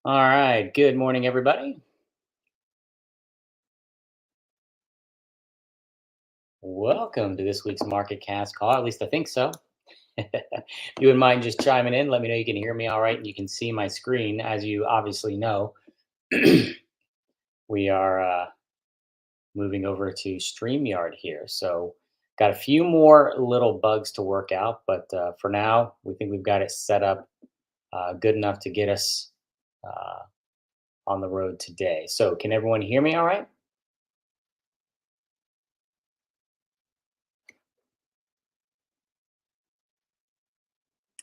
All right. Good morning, everybody. Welcome to this week's Marketcast call. At least I think so. If you wouldn't mind just chiming in, let me know you can hear me all right and you can see my screen. As you obviously know, we are moving over to StreamYard here. So, got a few more little bugs to work out, but for now, we think we've got it set up good enough to get us uh, on the road today. So, can everyone hear me all right?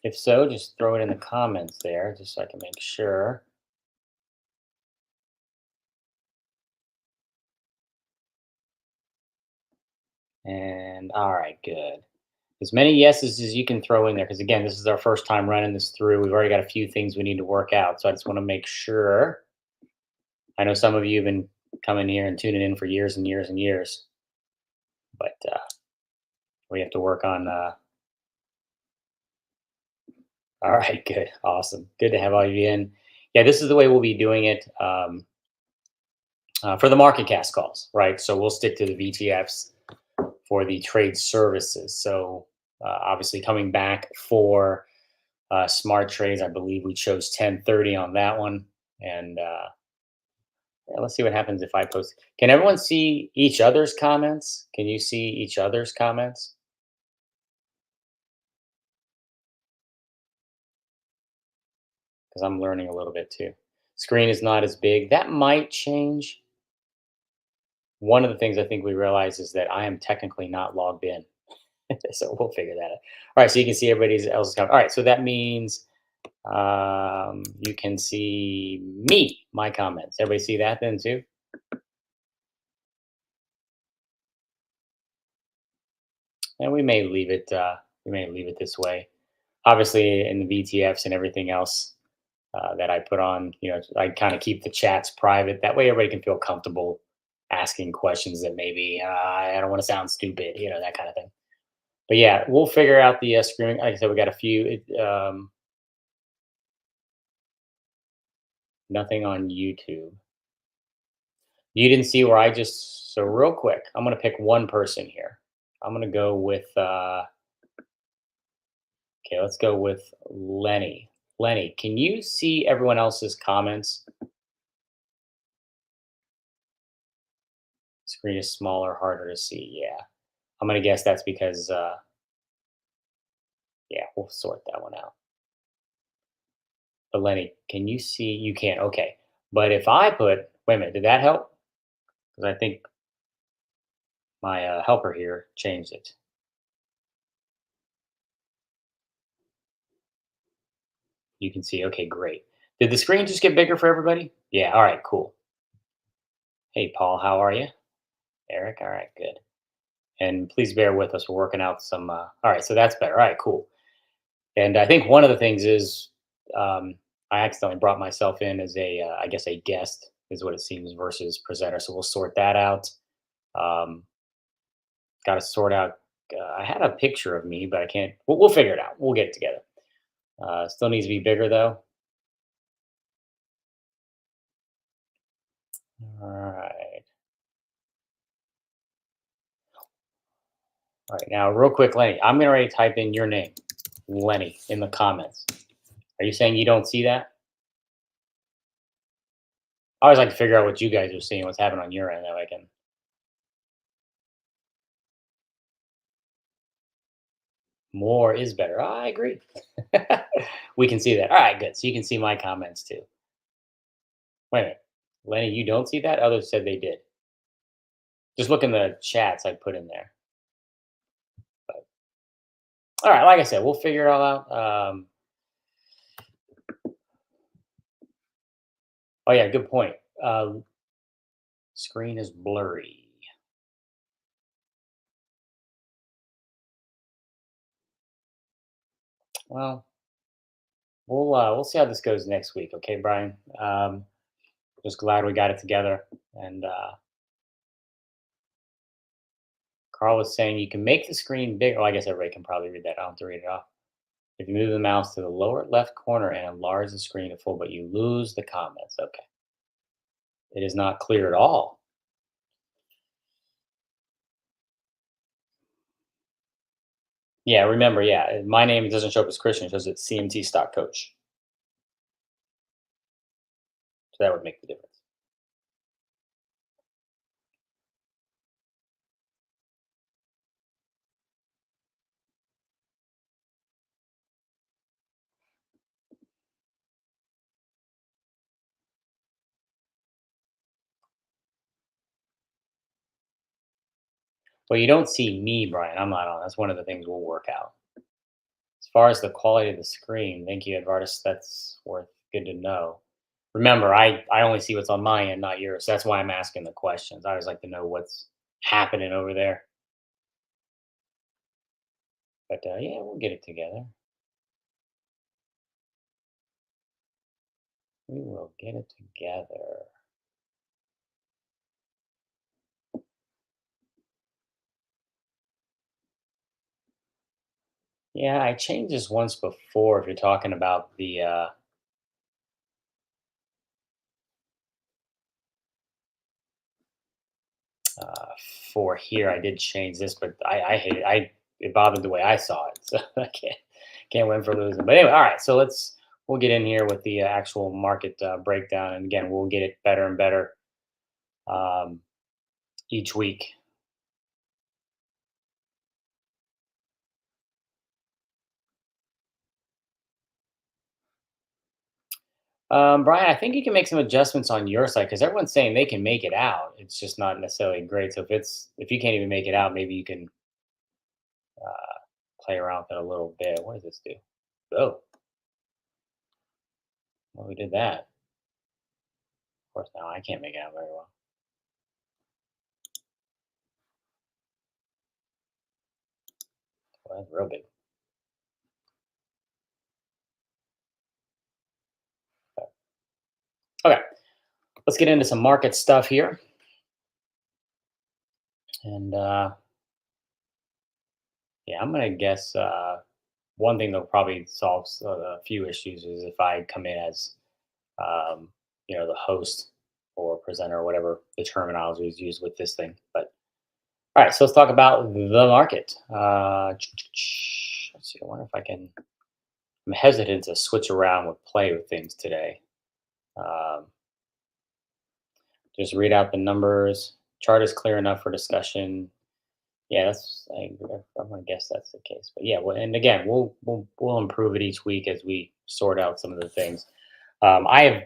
If so, just throw it in the comments there just so I can make sure. And all right, good. As many yeses as you can throw in there, because again, this is our first time running this through. We've already got a few things we need to work out. So I just want to make sure. I know some of you have been coming here and tuning in for years and years and years, but we have to work on. All right, good, awesome, good to have all of you in. Yeah, this is the way we'll be doing it for the market cast calls, right? So we'll stick to the VTFs for the trade services. So obviously coming back for smart trades. I believe we chose 10:30 on that one, and yeah, let's see what happens if I post. Can everyone see each other's comments? Can you see each other's comments? Because I'm learning a little bit too. Screen is not as big. That might change. One of the things I think we realize is that I am technically not logged in, so we'll figure that out. All right, so you can see everybody's else's comment. All right, so that means you can see me, my comments. Everybody see that then too? And we may leave it this way. Obviously, in the VTFs and everything else that I put on, I kind of keep the chats private. That way, everybody can feel comfortable asking questions that maybe I don't want to sound stupid, that kind of thing. But yeah, we'll figure out the screening. Like I said, we got a few. Nothing on YouTube. You didn't see where I just so real quick. I'm gonna pick one person here. I'm gonna go with. Okay, let's go with Lenny. Lenny, can you see everyone else's comments? Screen is smaller, harder to see. Yeah, I'm gonna guess that's because. Yeah, we'll sort that one out. But Lenny, can you see? You can't. Okay, but if I put, wait a minute, did that help? Because I think my helper here changed it. You can see. Okay, great. Did the screen just get bigger for everybody? Yeah. All right. Cool. Hey, Paul, how are you? Eric. All right. Good. And please bear with us. We're working out some. All right. So that's better. All right. Cool. And I think one of the things is um, I accidentally brought myself in as I guess, a guest is what it seems versus presenter. So we'll sort that out. Um, got to sort out. I had a picture of me, but I can't. We'll figure it out. We'll get it together. Still needs to be bigger though. All right. All right. Now, real quick, Lenny, I'm going to type in your name, Lenny, in the comments. Are you saying you don't see that? I always like to figure out what you guys are seeing, what's happening on your end, that way I can. More is better. I agree. We can see that. All right, good. So you can see my comments too. Wait a minute. Lenny, you don't see that? Others said they did. Just look in the chats I put in there. But, all right, like I said, we'll figure it all out. Oh, yeah, good point. Screen is blurry. Well, we'll see how this goes next week. Okay, Brian. Just glad we got it together. And Carl was saying you can make the screen bigger. Well, I guess everybody can probably read that. I don't have to read it off. If you move the mouse to the lower left corner and enlarge the screen to full, but you lose the comments. Okay. It is not clear at all. Yeah, remember, yeah, my name doesn't show up as Christian, it shows it's CMT stock coach. So that would make the difference. Well, you don't see me, Brian. I'm not on. That's one of the things we'll work out. As far as the quality of the screen, thank you, Edvardis. That's worth good to know. Remember, I only see what's on my end, not yours. That's why I'm asking the questions. I always like to know what's happening over there. But yeah, we'll get it together. We will get it together. Yeah, I changed this once before. If you're talking about the uh, for here, I did change this, but I hate it. It bothered the way I saw it, so I can't win for losing. But anyway, all right. So we'll get in here with the actual market breakdown, and again, we'll get it better and better um, each week. Brian, I think you can make some adjustments on your side because everyone's saying they can make it out. It's just not necessarily great. So if you can't even make it out, maybe you can play around with it a little bit. What does this do? Oh, well, we did that. Of course, now I can't make it out very well. Well, that's real big. Okay, let's get into some market stuff here. And yeah, I'm gonna guess one thing that'll probably solve a few issues is if I come in as um, the host or presenter or whatever the terminology is used with this thing. But all right, so let's talk about the market. Let's see. I wonder if I can. I'm hesitant to switch around with play with things today. Um, just read out the numbers. Chart is clear enough for discussion. Yeah, I'm gonna guess that's the case. But yeah, well, and again, we'll improve it each week as we sort out some of the things. I've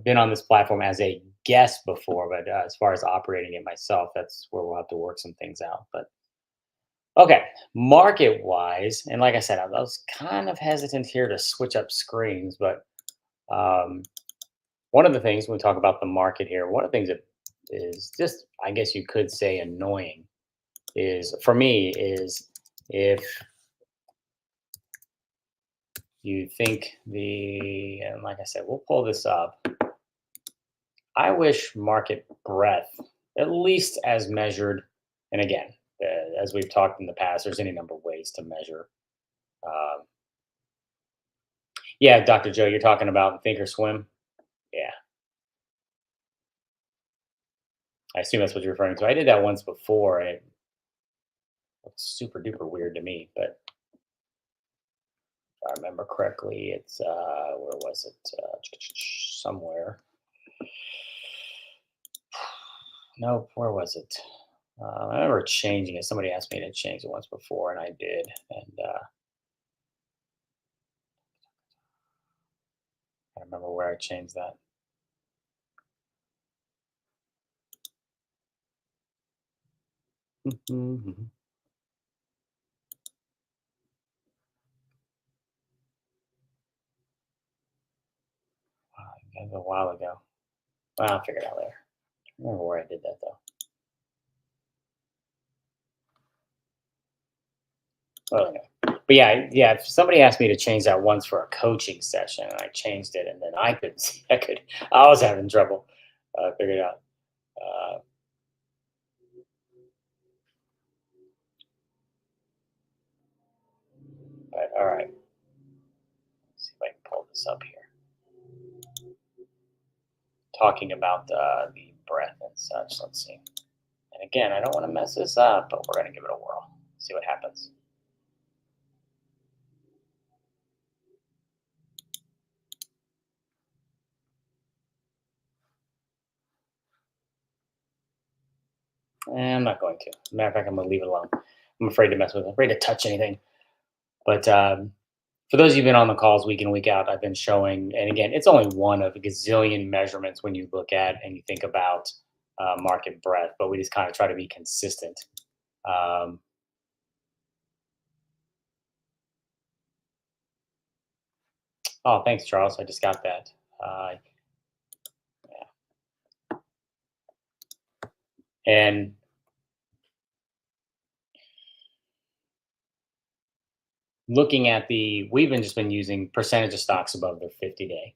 been on this platform as a guest before, but as far as operating it myself, that's where we'll have to work some things out. But okay, market wise, and like I said, I was kind of hesitant here to switch up screens, but um, one of the things when we talk about the market here, one of the things that is just, I guess you could say, annoying is for me is if you think and like I said, we'll pull this up. I wish market breadth, at least as measured, and again, as we've talked in the past, there's any number of ways to measure. Um, yeah, Dr. Joe, you're talking about Think or Swim. Yeah, I assume that's what you're referring to. I did that once before, and it looks super duper weird to me. But if I remember correctly, it's where was it? Somewhere. Nope, where was it? I remember changing it. Somebody asked me to change it once before, and I did. And I remember where I changed that. Mhm. Wow, that was a while ago. Well, I'll figure it out later. I remember where I did that though. Well, anyway. But yeah. If somebody asked me to change that once for a coaching session, and I changed it, and then I couldn't see. I was having trouble. Figured it out. Uh, But all right, let's see if I can pull this up here. Talking about the breath and such. Let's see. And again, I don't want to mess this up, but we're going to give it a whirl. See what happens. I'm not going to. Matter of fact, I'm going to leave it alone. I'm afraid to mess with it. I'm afraid to touch anything. But for those of you who've been on the calls week in, week out, I've been showing, and again, it's only one of a gazillion measurements when you look at and you think about market breadth, but we just kind of try to be consistent. Um, oh, thanks, Charles. I just got that. And looking at we've been just been using percentage of stocks above their 50-day.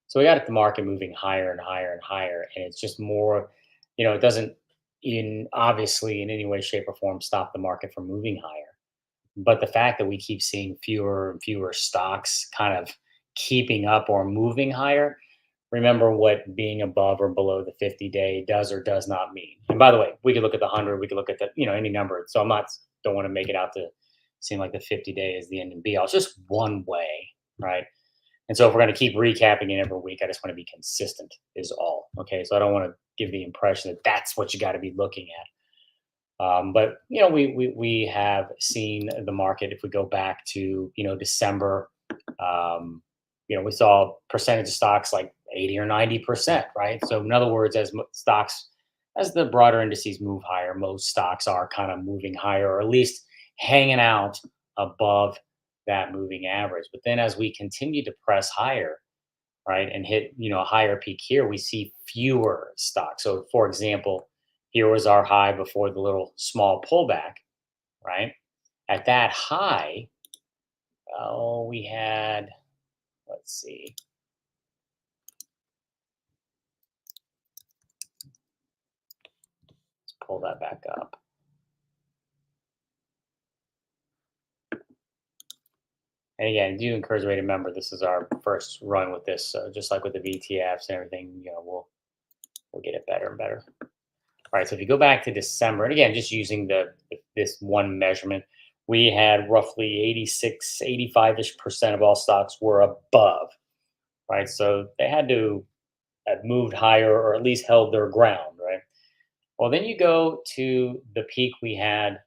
So we got the market moving higher and higher and higher, and it's just more, it doesn't in obviously in any way, shape, or form stop the market from moving higher. But the fact that we keep seeing fewer and fewer stocks kind of keeping up or moving higher, remember what being above or below the 50-day does or does not mean. And by the way, we could look at the 100, we could look at the, any number. So don't want to make it out to seem like the 50-day is the end and be all. It's just one way, right? And so if we're going to keep recapping it every week, I just want to be consistent is all. Okay. So I don't want to give the impression that that's what you got to be looking at. But we have seen the market. If we go back to December, we saw percentage of stocks like 80 or 90%, right? So in other words, as the broader indices move higher, most stocks are kind of moving higher, or at least hanging out above that moving average. But then as we continue to press higher, right, and hit a higher peak here, we see fewer stocks. So for example, here was our high before the little small pullback, right? At that high, we had, let's see, let's pull that back up. And again, do encourage me to remember this is our first run with this. So just like with the VTFs and everything, we'll get it better and better. All right, so if you go back to December, and again, just using this one measurement, we had roughly 86, 85-ish% of all stocks were above, right? So they had to have moved higher or at least held their ground, right? Well, then you go to the peak we had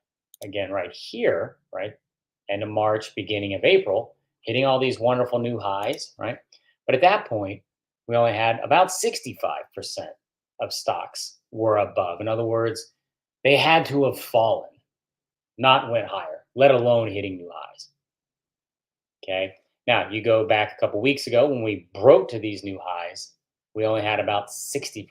again right here, right? End of March, beginning of April, hitting all these wonderful new highs, right? But at that point, we only had about 65% of stocks were above. In other words, they had to have fallen, not went higher, let alone hitting new highs. Okay. Now you go back a couple weeks ago when we broke to these new highs, we only had about 60%.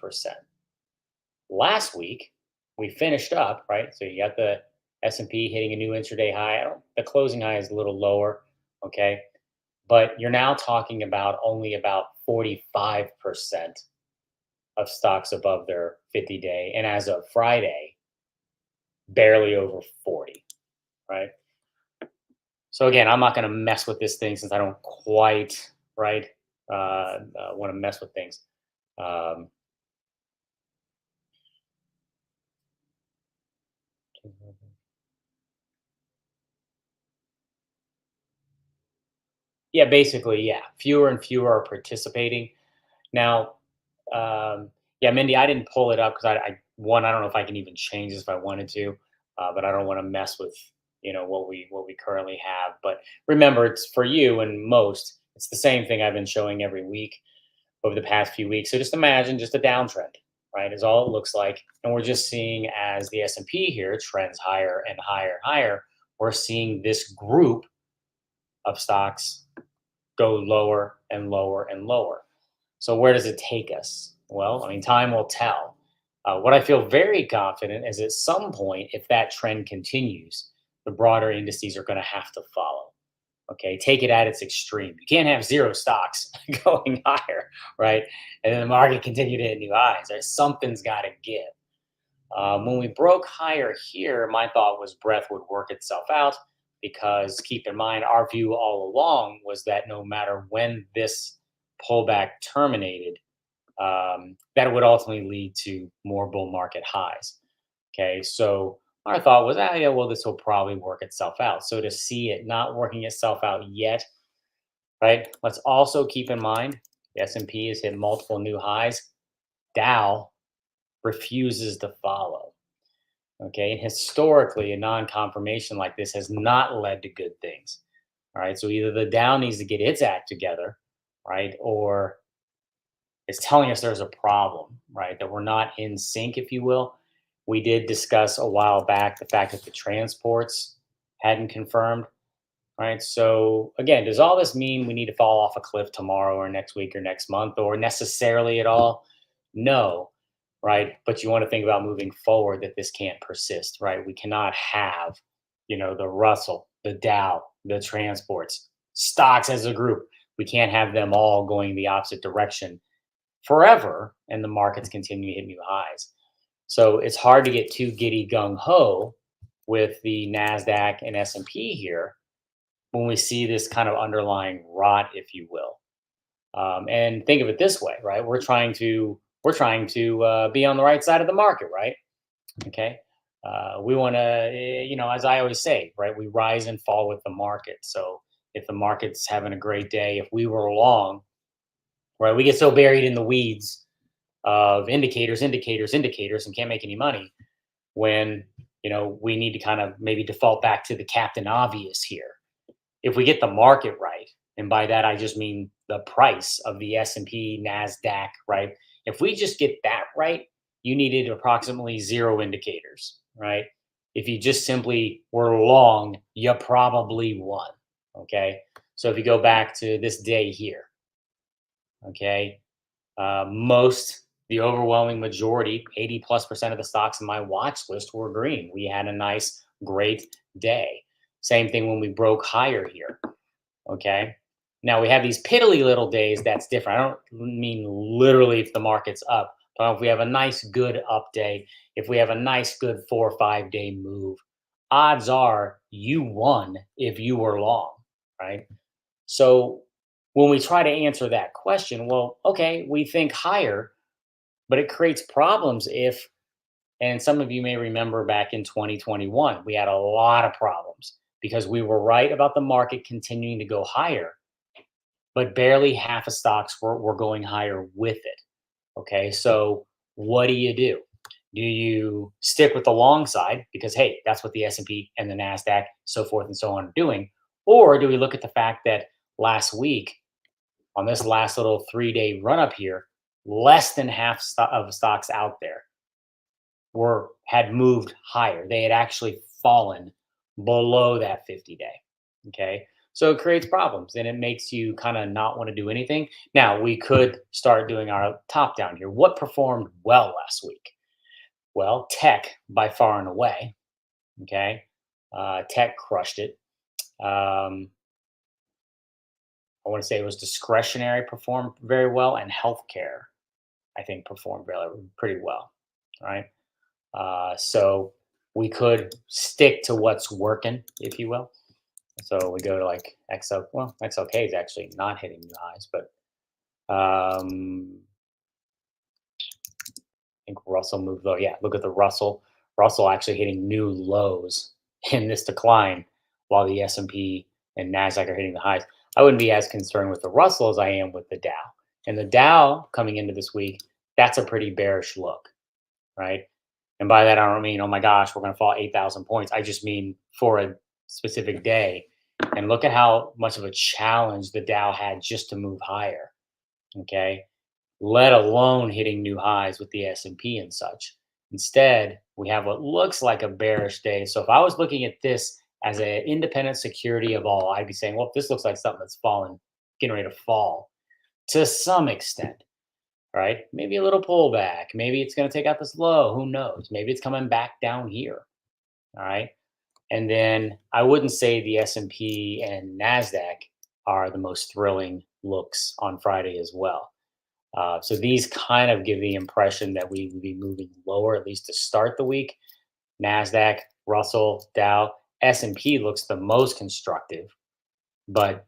Last week, we finished up, right? So you got the S&P hitting a new intraday high. The closing high is a little lower, okay? But you're now talking about only about 45% of stocks above their 50-day. And as of Friday, barely over 40, right? So again, I'm not going to mess with this thing since I don't quite, right, want to mess with things. Um, yeah, basically, yeah. Fewer and fewer are participating. Now, yeah, Mindy, I didn't pull it up because I don't know if I can even change this if I wanted to, but I don't want to mess with what we currently have. But remember, it's for you and most. It's the same thing I've been showing every week over the past few weeks. So just imagine just a downtrend, right? Is all it looks like, and we're just seeing as the S&P here trends higher and higher and higher. We're seeing this group of stocks go lower and lower and lower. So where does it take us? Well, I mean, time will tell. What I feel very confident is at some point, if that trend continues, the broader indices are going to have to follow. Okay, take it at its extreme. You can't have zero stocks going higher, right? And then the market continue to hit new highs. Right? Something's got to give. When we broke higher here, my thought was breath would work itself out. because keep in mind, our view all along was that no matter when this pullback terminated, that it would ultimately lead to more bull market highs. Okay, so our thought was, ah, yeah, well, this will probably work itself out. So to see it not working itself out yet, right? Let's also keep in mind the S&P has hit multiple new highs. Dow refuses to follow. Okay, and historically, a non-confirmation like this has not led to good things. All right, so either the Dow needs to get its act together, right, or it's telling us there's a problem, right, that we're not in sync, if you will. We did discuss a while back the fact that the transports hadn't confirmed, right? So again, does all this mean we need to fall off a cliff tomorrow or next week or next month or necessarily at all? No, right? But you want to think about moving forward that this can't persist, right? We cannot have, the Russell, the Dow, the transports, stocks as a group. We can't have them all going the opposite direction forever and the markets continue to hit new highs. So it's hard to get too giddy gung ho with the Nasdaq and S&P here when we see this kind of underlying rot, if you will. And think of it this way, right? We're trying to be on the right side of the market, right? Okay. We want to, as I always say, right? We rise and fall with the market. So if the market's having a great day, if we were long, right, we get so buried in the weeds of indicators, indicators, indicators, and can't make any money when we need to kind of maybe default back to the captain obvious here. If we get the market right, and by that I just mean the price of the S&P, Nasdaq, right? If we just get that right, you needed approximately zero indicators, right? If you just simply were long, you probably won. Okay, so if you go back to this day here, okay, the overwhelming majority, 80+% of the stocks in my watch list were green. We had a nice, great day. Same thing when we broke higher here. Okay. Now we have these piddly little days. That's different. I don't mean literally if the market's up, but if we have a nice, good up day, if we have a nice, good 4 or 5 day move, odds are you won if you were long, right? So when we try to answer that question, well, okay, we think higher, but it creates problems if, and some of you may remember back in 2021, we had a lot of problems because we were right about the market continuing to go higher, but barely half of stocks were going higher with it. Okay, so what do you do? Do you stick with the long side because hey, that's what the S&P and the Nasdaq, so forth and so on are doing, or do we look at the fact that last week on this last little 3 day run up here, less than half of stocks out there had moved higher. They had actually fallen below that 50 day. Okay. So it creates problems and it makes you kind of not want to do anything. Now we could start doing our top down here. What performed well last week? Well, tech by far and away. Okay. Tech crushed it. I want to say it was discretionary performed very well, and healthcare, I think, performed pretty well. Right. So we could stick to what's working, if you will. So we go to like XL. Well, XLK is actually not hitting new highs, but I think Russell moved low. Yeah, look at the Russell. Russell actually hitting new lows in this decline, while the S&P and Nasdaq are hitting the highs. I wouldn't be as concerned with the Russell as I am with the Dow. And the Dow coming into this week, that's a pretty bearish look, right? And by that, I don't mean, oh my gosh, we're going to fall 8,000 points. I just mean for a specific day. And look at how much of a challenge the Dow had just to move higher. Okay. Let alone hitting new highs with the S&P and such. Instead, we have what looks like a bearish day. So if I was looking at this as an independent security of all, I'd be saying, well, this looks like something that's fallen, getting ready to fall to some extent. Right? Maybe a little pullback. Maybe it's going to take out this low. Who knows? Maybe it's coming back down here. All right. And then I wouldn't say the S&P and Nasdaq are the most thrilling looks on Friday as well. So these kind of give the impression that we would be moving lower, at least to start the week. Nasdaq, Russell, Dow, S&P looks the most constructive, but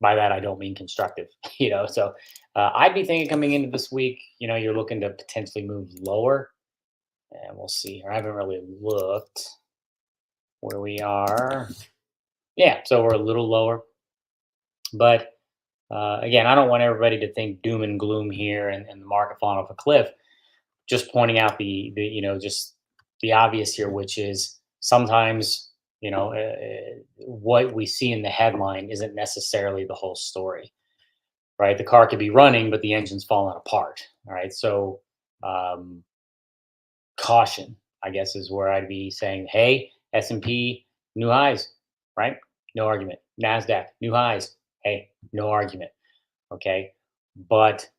by that I don't mean constructive, So I'd be thinking coming into this week, you're looking to potentially move lower, and we'll see here. I haven't really looked where we are. Yeah, so we're a little lower, but again, I don't want everybody to think doom and gloom here and the market falling off a cliff. Just pointing out the just the obvious here, which is sometimes what we see in the headline isn't necessarily the whole story, right? The car could be running, but the engine's falling apart. All right, so um, caution, I guess, is where I'd be saying, hey, S&P new highs, right? No argument. Nasdaq new highs, hey, no argument. Okay, but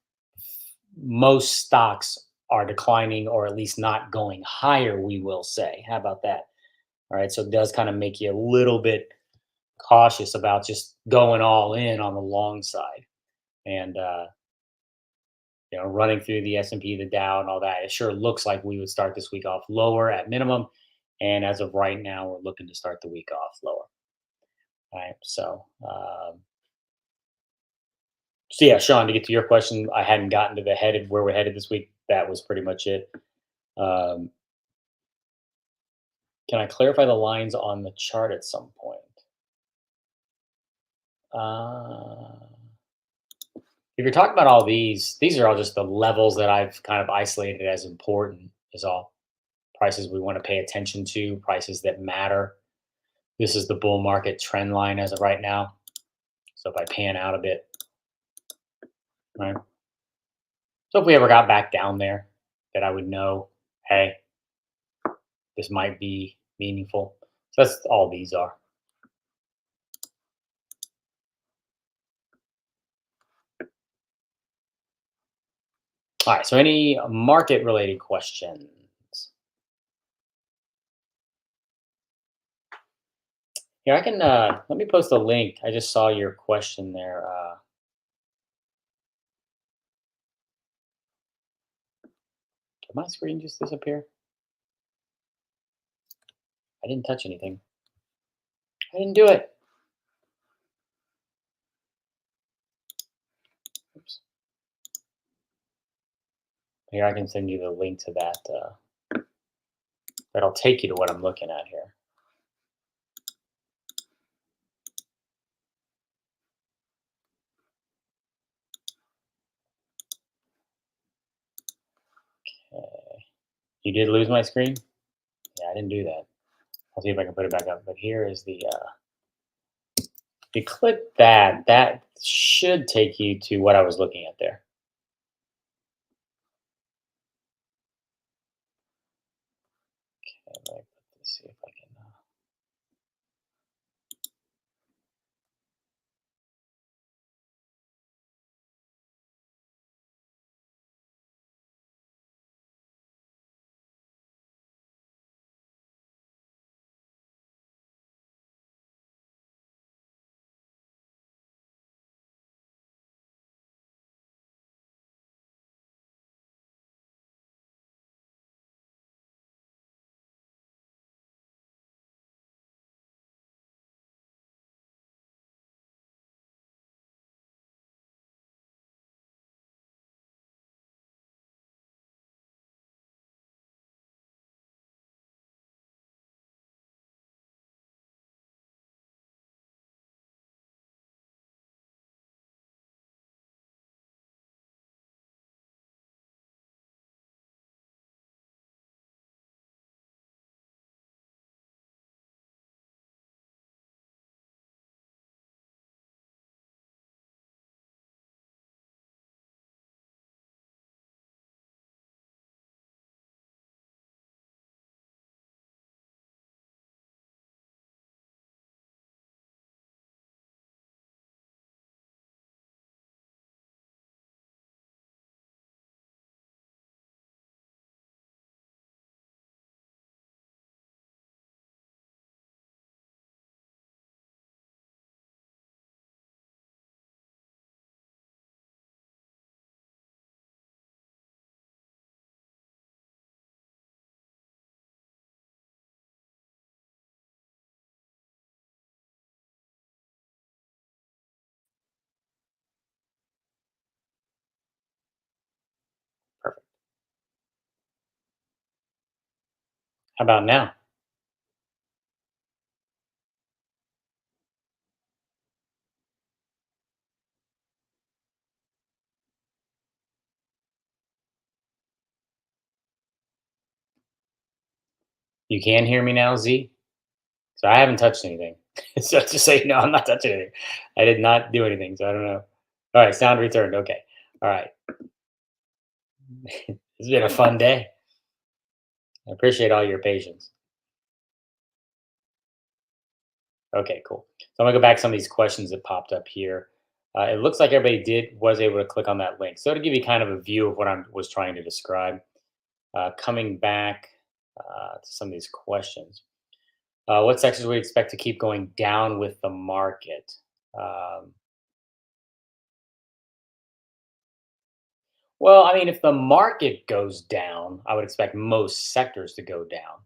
most stocks are declining or at least not going higher, we will say. How about that? All right, so it does kind of make you a little bit cautious about just going all in on the long side. And running through the S&P, the Dow, and all that, it sure looks like we would start this week off lower at minimum. And as of right now, we're looking to start the week off lower. All right, so yeah, Sean, to get to your question, I hadn't gotten to the headed where we're headed this week. That was pretty much it. Um, can I clarify the lines on the chart at some point? Uh, if you're talking about all these are all just the levels that I've kind of isolated as important. Is all prices we want to pay attention to, prices that matter. This is the bull market trend line as of right now. So if I pan out a bit, right? So if we ever got back down there, that I would know, hey, this might be meaningful. So that's all these are. All right. So any market related questions? Here, I can let me post a link. I just saw your question there. Did my screen just disappear? I didn't touch anything. I didn't do it. Oops. Here, I can send you the link to that. That'll take you to what I'm looking at here. Okay. You did lose my screen? Yeah, I didn't do that. I'll see if I can put it back up. But here is the. If you click that, that should take you to what I was looking at there. Okay, let's see if I can. How about now? You can hear me now, Z? So I haven't touched anything. So just say no, I'm not touching anything. I did not do anything, so I don't know. All right, sound returned. Okay. All right. It's been a fun day. I appreciate all your patience. Okay, cool. So I'm gonna go back to some of these questions that popped up here. It looks like everybody did was able to click on that link. So to give you kind of a view of what I was trying to describe, coming back to some of these questions. What sectors would you expect to keep going down with the market? Um, well, I mean, if the market goes down, I would expect most sectors to go down.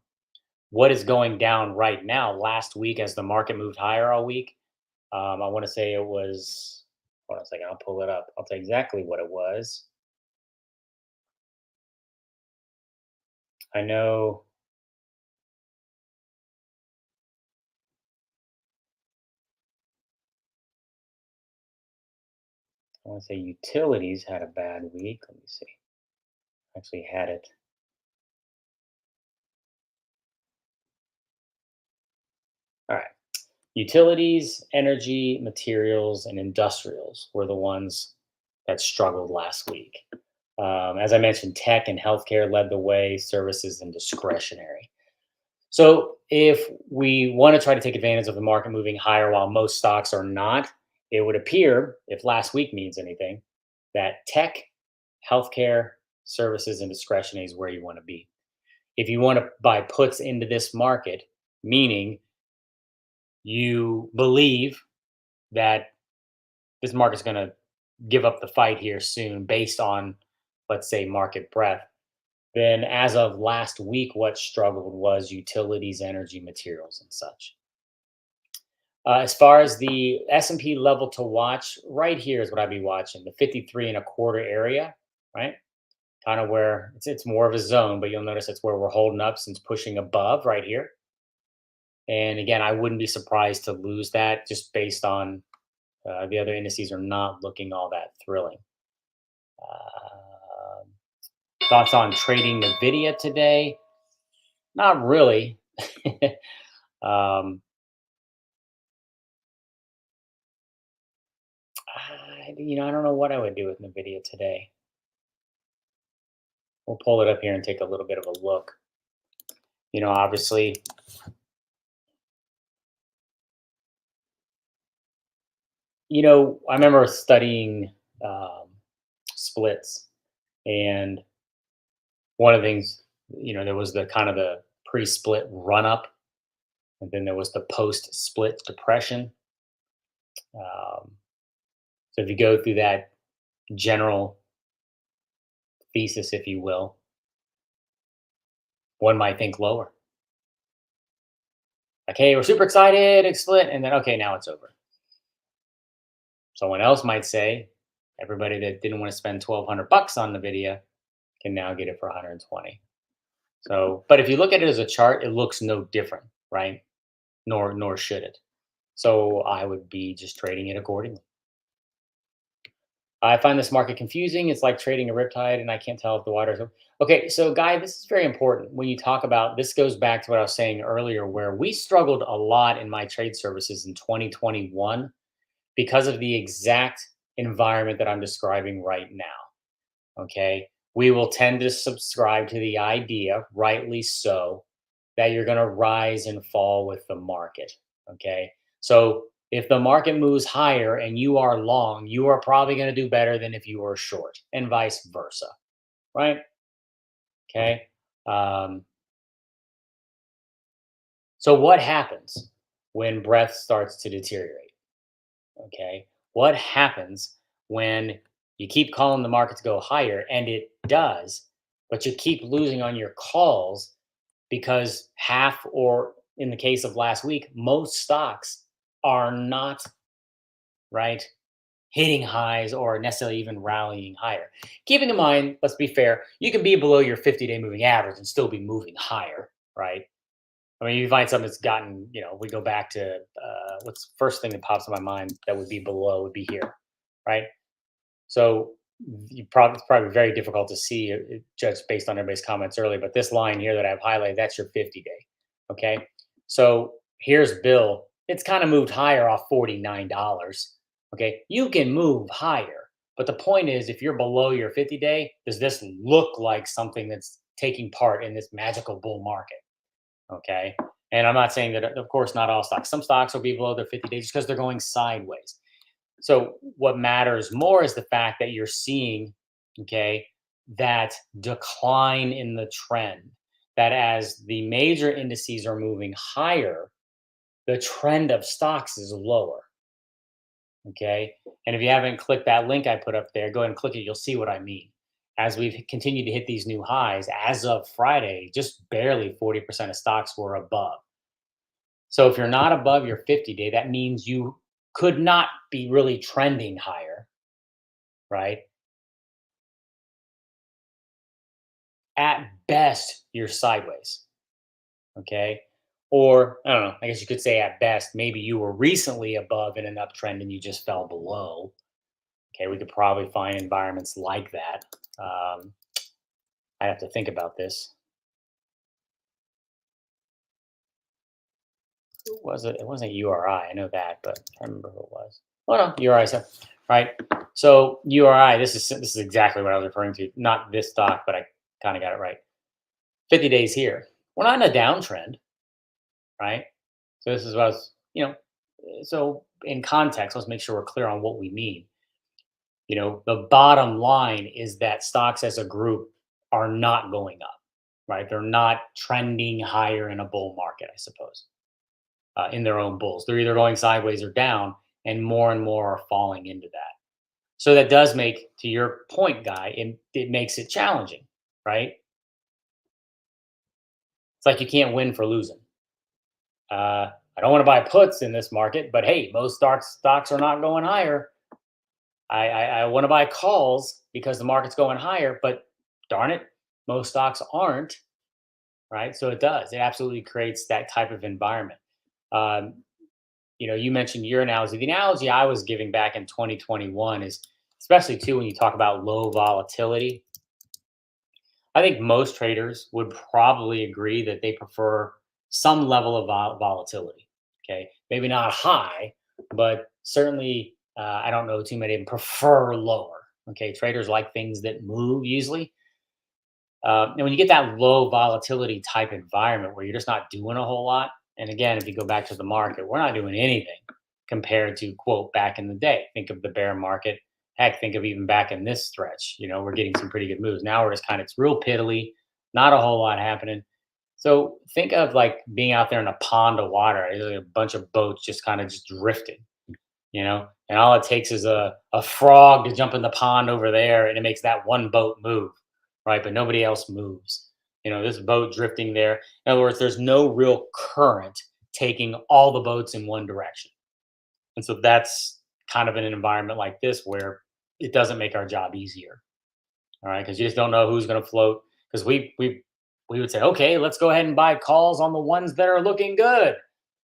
What is going down right now? Last week, as the market moved higher all week, I want to say it was. Hold on a second, I'll pull it up. I'll tell you exactly what it was. I know. I want to say utilities had a bad week. Let me see. Actually, had it. All right. Utilities, energy, materials, and industrials were the ones that struggled last week. As I mentioned, tech and healthcare led the way, services and discretionary. So, if we want to try to take advantage of the market moving higher while most stocks are not, it would appear, if last week means anything, that tech, healthcare, services, and discretionary is where you want to be. If you want to buy puts into this market, meaning you believe that this market's going to give up the fight here soon based on, let's say, market breadth, then as of last week, what struggled was utilities, energy, materials, and such. As far as the S&P level to watch, right here is what I'd be watching, the 53 and a quarter area, right? Kind of where it's more of a zone, but you'll notice it's where we're holding up since pushing above right here. And again, I wouldn't be surprised to lose that just based on the other indices are not looking all that thrilling. Um Thoughts on trading Nvidia today? Not really. um, I don't know what I would do with Nvidia today. We'll pull it up here and take a little bit of a look. Obviously, I remember studying um, splits, and one of the things, there was the kind of the pre-split run up, and then there was the post-split depression. Um, so if you go through that general thesis, if you will, one might think lower. Like, hey, we're super excited, it's split, and then okay, now it's over. Someone else might say, everybody that didn't want to spend $1,200 on the video can now get it for 120. So, but if you look at it as a chart, it looks no different, right? Nor should it. So I would be just trading it accordingly. I find this market confusing. It's like trading a riptide, and I can't tell if the water's okay. So, Guy, this is very important when you talk about this. Goes back to what I was saying earlier, where we struggled a lot in my trade services in 2021 because of the exact environment that I'm describing right now. Okay. We will tend to subscribe to the idea, rightly so, that you're going to rise and fall with the market. Okay. So if the market moves higher and you are long, you are probably going to do better than if you were short, and vice versa. Right. Okay. Um, so what happens when breath starts to deteriorate? Okay. What happens when you keep calling the market to go higher and it does, but you keep losing on your calls because half, or in the case of last week, most stocks are not right hitting highs or necessarily even rallying higher. Keeping in mind, let's be fair, you can be below your 50-day moving average and still be moving higher, right? I mean, you find something that's gotten, we go back to what's the first thing that pops in my mind that would be below would be here, right? So it's probably very difficult to see just based on everybody's comments earlier. But this line here that I've highlighted, that's your 50-day. Okay. So here's Bill. It's kind of moved higher off $49. Okay. You can move higher. But the point is, if you're below your 50-day, does this look like something that's taking part in this magical bull market? Okay. And I'm not saying that, of course, not all stocks. Some stocks will be below their 50 days because they're going sideways. So what matters more is the fact that you're seeing, okay, that decline in the trend. That as the major indices are moving higher, the trend of stocks is lower. Okay. And if you haven't clicked that link I put up there, go ahead and click it. You'll see what I mean. As we've continued to hit these new highs, as of Friday, just barely 40% of stocks were above. So if you're not above your 50-day, that means you could not be really trending higher, right? At best, you're sideways. Okay. Or I don't know, I guess you could say at best, maybe you were recently above in an uptrend and you just fell below. Okay. We could probably find environments like that. Um, I have to think about this. Who was it? It wasn't URI. I know that, but I remember who it was. Oh no, URI. So, right. So URI. This is exactly what I was referring to. Not this stock, but I kind of got it right. 50 days here. We're not in a downtrend, right? So this is what I was, so in context, let's make sure we're clear on what we mean. The bottom line is that stocks as a group are not going up, right? They're not trending higher in a bull market, I suppose, in their own bulls. They're either going sideways or down, and more are falling into that. So that does make, to your point, Guy, it makes it challenging, right? It's like you can't win for losing. I don't want to buy puts in this market, but hey, most stocks are not going higher. I want to buy calls because the market's going higher, but darn it, most stocks aren't, right? So it does. It absolutely creates that type of environment. Um, you mentioned your analogy. The analogy I was giving back in 2021 is, especially too, when you talk about low volatility, I think most traders would probably agree that they prefer some level of volatility. Okay, maybe not high, but certainly I don't know too many of them prefer lower. Okay, traders like things that move usually. And when you get that low volatility type environment where you're just not doing a whole lot, and again, if you go back to the market, we're not doing anything compared to quote back in the day. Think of the bear market. Heck, think of even back in this stretch. We're getting some pretty good moves. Now we're just kind of, it's real piddly, not a whole lot happening. So think of like being out there in a pond of water. There's like a bunch of boats just kind of just drifting, and all it takes is a frog to jump in the pond over there and it makes that one boat move, right? But nobody else moves. This boat drifting there. In other words, there's no real current taking all the boats in one direction. And so that's kind of in an environment like this where it doesn't make our job easier. All right. Because you just don't know who's going to float. Because we would say, okay, let's go ahead and buy calls on the ones that are looking good.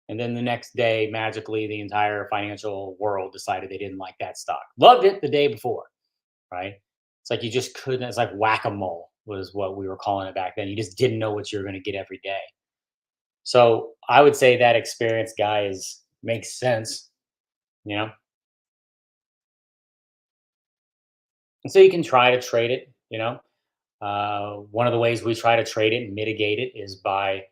And then the next day, magically, the entire financial world decided they didn't like that stock. Loved it the day before, right? It's like you just couldn't, it's like whack a mole was what we were calling it back then. You just didn't know what you were going to get every day. So I would say that experience, guys, makes sense, you know? And so you can try to trade it. One of the ways we try to trade it and mitigate it is by,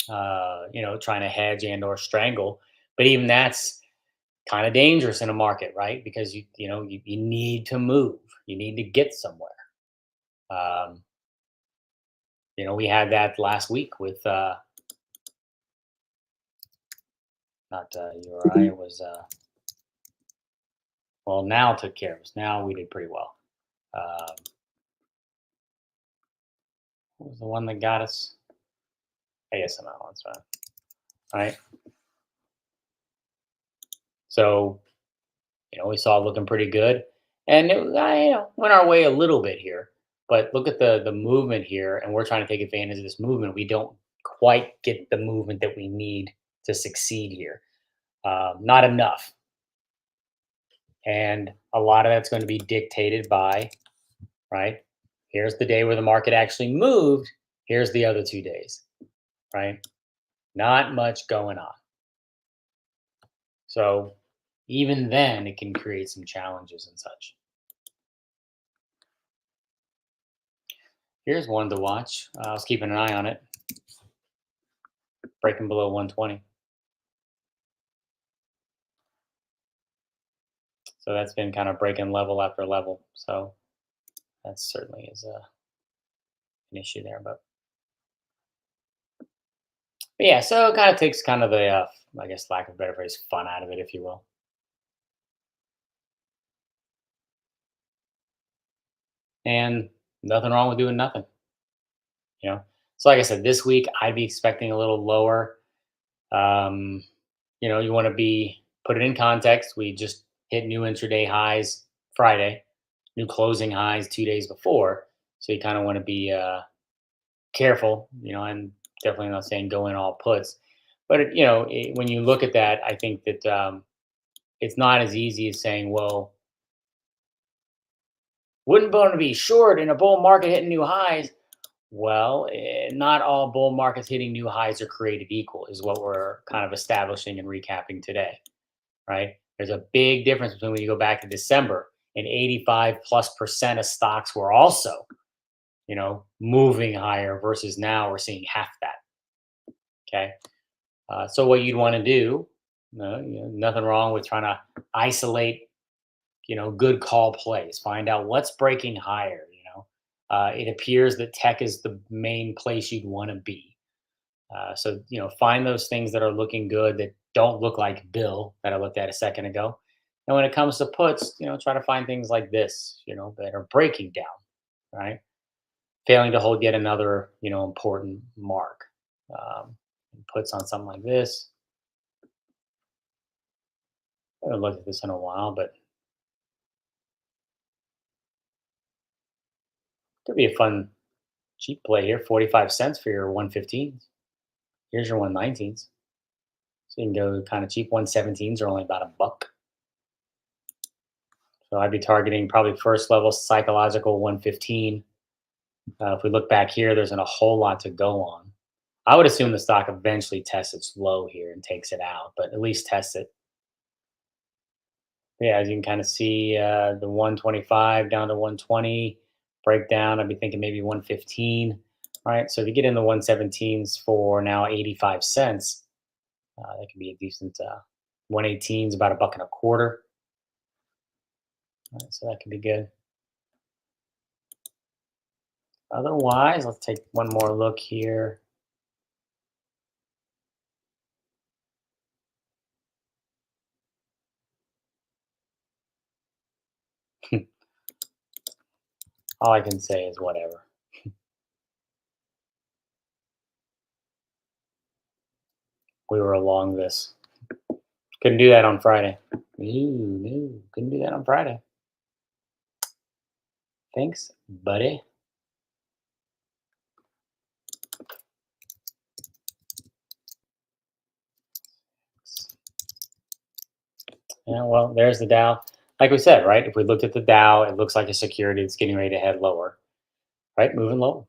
trying to hedge and or strangle. But even that's kind of dangerous in a market, right? Because you need to move, you need to get somewhere. Um, we had that last week with not URI. It was well, now took care of us. Now we did pretty well. Um, what was the one that got us? I guess I'm out. That's fine. All right. So we saw it looking pretty good, and it went our way a little bit here. But look at the movement here, and we're trying to take advantage of this movement. We don't quite get the movement that we need to succeed here. Not enough, and a lot of that's going to be dictated by, right. Here's the day where the market actually moved. Here's the other 2 days, right? Not much going on. So even then, it can create some challenges and such. Here's one to watch. I was keeping an eye on it, breaking below 120. So that's been kind of breaking level after level. So that certainly is an issue there. But yeah, so it kind of takes kind of the, I guess, lack of a better phrase, fun out of it, if you will. And nothing wrong with doing nothing, you know. So like I said, this week I'd be expecting a little lower. Um, you want to be put it in context. We just hit new intraday highs Friday, new closing highs 2 days before. So you kind of want to be careful, and definitely not saying go in all puts. But when you look at that, I think that it's not as easy as saying, well, wouldn't want to be short in a bull market hitting new highs. Well, not all bull markets hitting new highs are created equal, is what we're kind of establishing and recapping today, right? There's a big difference between when you go back to December and 85+% of stocks were also, moving higher versus now we're seeing half that. Okay. So what you'd want to do, nothing wrong with trying to isolate, good call plays. Find out what's breaking higher. It appears that tech is the main place you'd want to be. So find those things that are looking good that don't look like Bill that I looked at a second ago. And when it comes to puts, try to find things like this, that are breaking down, right? Failing to hold yet another, important mark. Puts on something like this. I haven't looked at this in a while, but could be a fun cheap play here. 45 cents for your 115s. Here's your 119s. So you can go kind of cheap. 117s are only about a buck. So I'd be targeting probably first level psychological 115. If we look back here, there isn't a whole lot to go on. I would assume the stock eventually tests its low here and takes it out, but at least tests it. Yeah, as you can kind of see, the 125 down to 120 breakdown. I'd be thinking maybe 115. All right, so if you get in the 117s for now 85 cents, that could be a decent 118s, about a buck and a quarter. All right, so that could be good. Otherwise, let's take one more look here. All I can say is whatever. We were along this. Couldn't do that on Friday. No, couldn't do that on Friday. Thanks, buddy. Yeah, well, there's the Dow. Like we said, right? If we looked at the Dow, it looks like a security that's getting ready to head lower, right? Moving lower.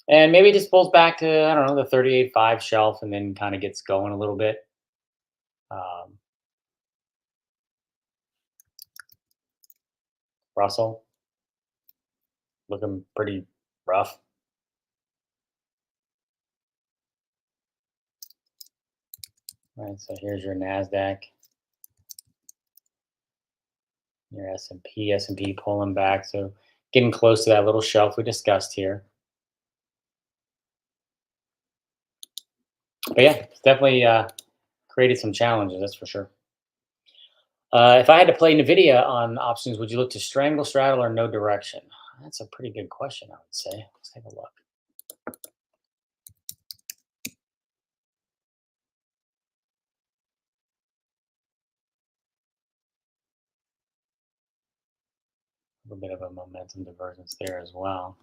And maybe it just pulls back to, I don't know, the 38.5 shelf and then kind of gets going a little bit. Um, Russell, looking pretty rough. Right, so here's your Nasdaq, your S&P pulling back. So getting close to that little shelf we discussed here. But yeah, it's definitely created some challenges, that's for sure. If I had to play NVIDIA on options, would you look to strangle, straddle, or no direction? That's a pretty good question, I would say. Let's take a look. A little bit of a momentum divergence there as well.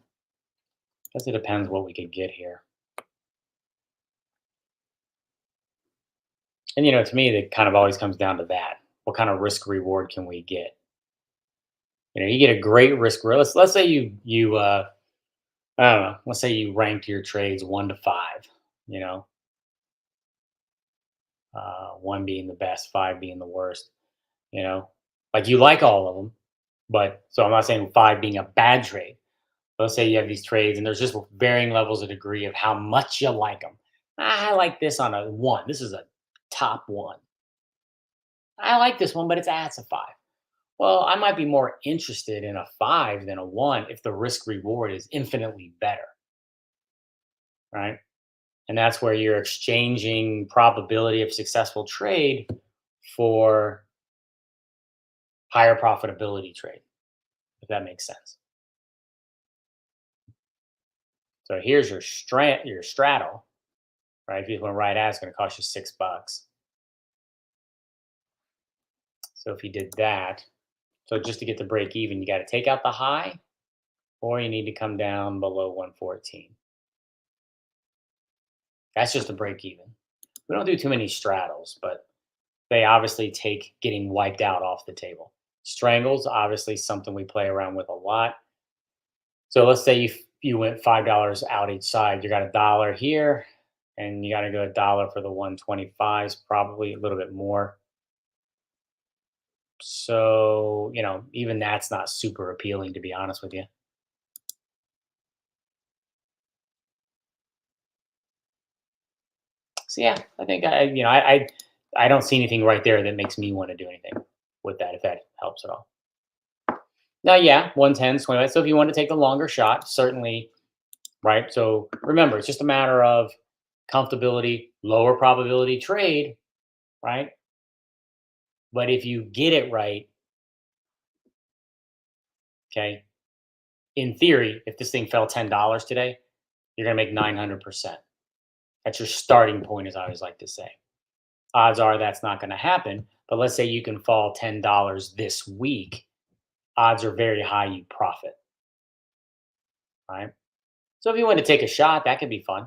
Guess it depends what we could get here. And to me, it kind of always comes down to that. What kind of risk reward can we get? You get a great risk. Let's say you I don't know. Let's say you ranked your trades 1 to 5. You know, one being the best, five being the worst. You know, like you like all of them, but so I'm not saying five being a bad trade. Let's say you have these trades and there's just varying levels of degree of how much you like them. I like this on a one. This is a top one. I like this one, but it's a five. Well, I might be more interested in a five than a one if the risk reward is infinitely better, right? And that's where you're exchanging probability of successful trade for higher profitability trade, if that makes sense. So here's your straddle, right? If you want to write out, it's going to cost you $6. So if you did that, so just to get to break even, you got to take out the high, or you need to come down below 114. That's just a break even. We don't do too many straddles, but they obviously take getting wiped out off the table. Strangles, obviously something we play around with a lot. So let's say you went $5 out each side. You got $1 here, and you got to go $1 for the 125s, probably a little bit more. So even that's not super appealing, to be honest with you. So yeah, I think I don't see anything right there that makes me want to do anything with that, if that helps at all. Now, yeah, 110s, 25. So if you want to take the longer shot, certainly, right? So remember, it's just a matter of comfortability, lower probability trade, right? But if you get it right, okay, in theory, if this thing fell $10 today, you're gonna make 900%. That's your starting point, as I always like to say. Odds are that's not gonna happen, but let's say you can fall $10 this week, odds are very high you profit, right? So if you want to take a shot, that could be fun.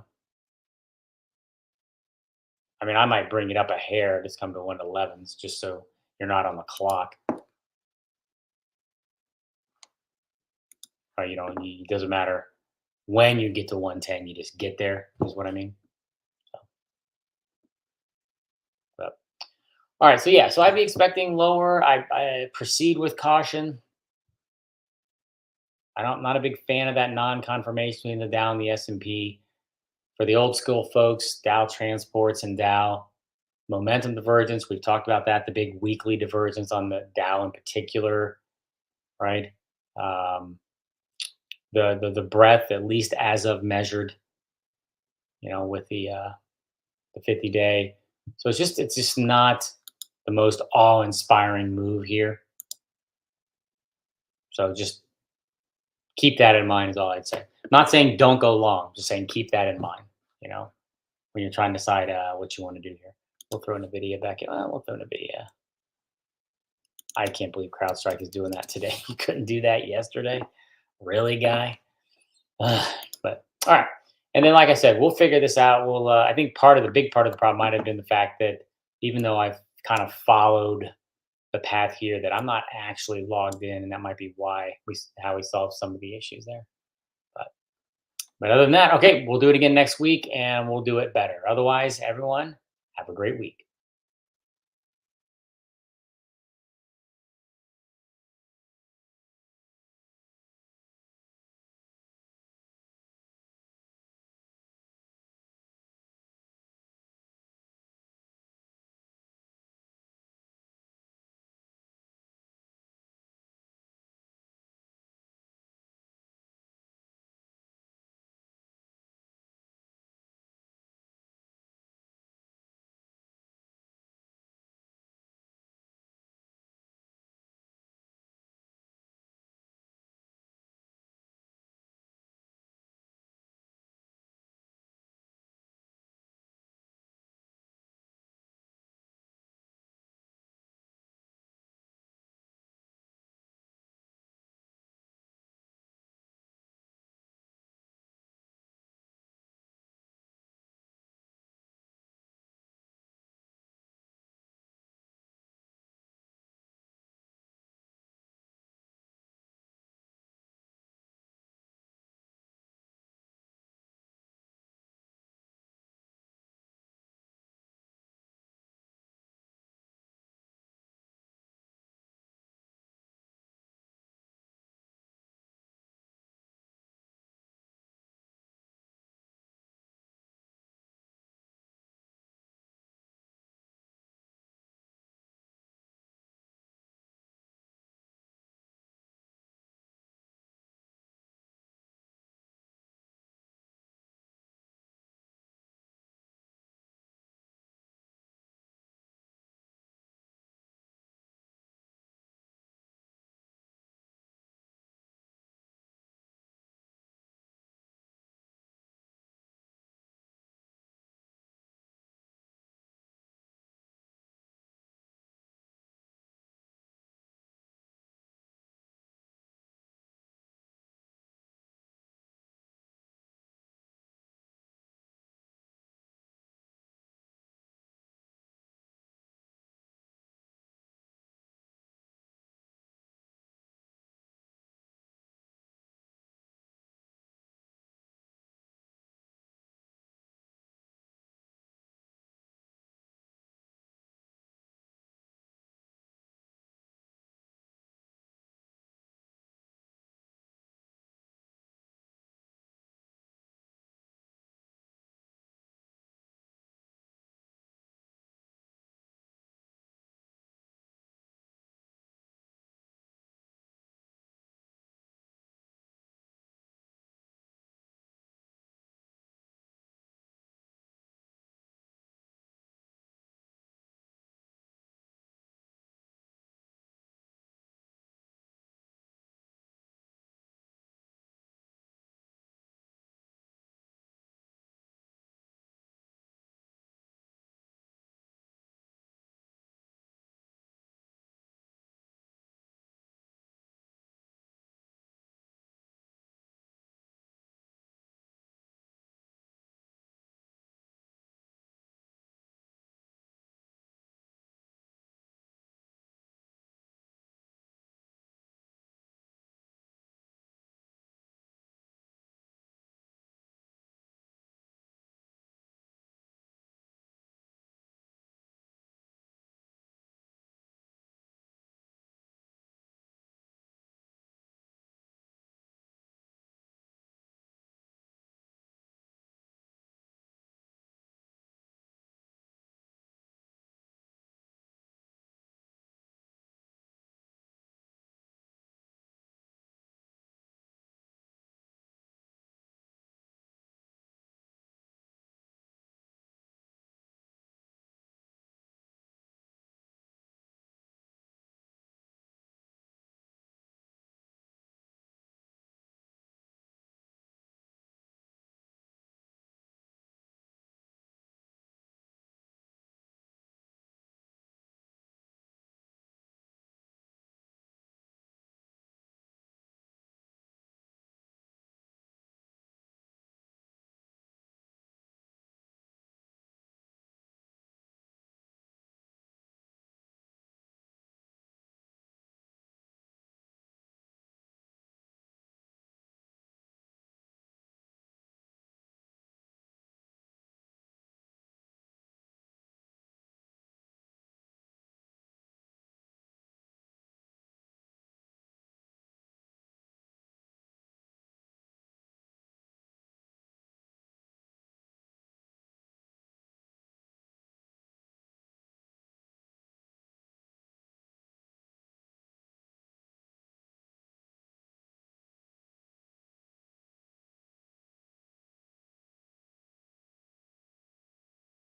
I mean, I might bring it up a hair, just come to 111s, just so you're not on the clock. Or, it doesn't matter when you get to 110, you just get there, is what I mean. So, but, all right, so yeah, so I'd be expecting lower. I proceed with caution. I'm not a big fan of that non-confirmation between the Dow and the S&P. For the old school folks, Dow transports and Dow momentum divergence. We've talked about that, the big weekly divergence on the Dow in particular, right? Um, the breadth, at least as of measured, with the 50-day. So it's just not the most awe-inspiring move here. So just keep that in mind is all I'd say. Not saying don't go long, just saying keep that in mind, when you're trying to decide what you want to do here. We'll throw in a video back. We'll throw in a video. I can't believe CrowdStrike is doing that today. You couldn't do that yesterday. Really, guy? But all right. And then, like I said, we'll figure this out. We'll. I think the big part of the problem might have been the fact that even though I've kind of followed the path here, that I'm not actually logged in, and that might be why how we solve some of the issues there. But other than that, okay, we'll do it again next week, and we'll do it better. Otherwise, everyone, have a great week.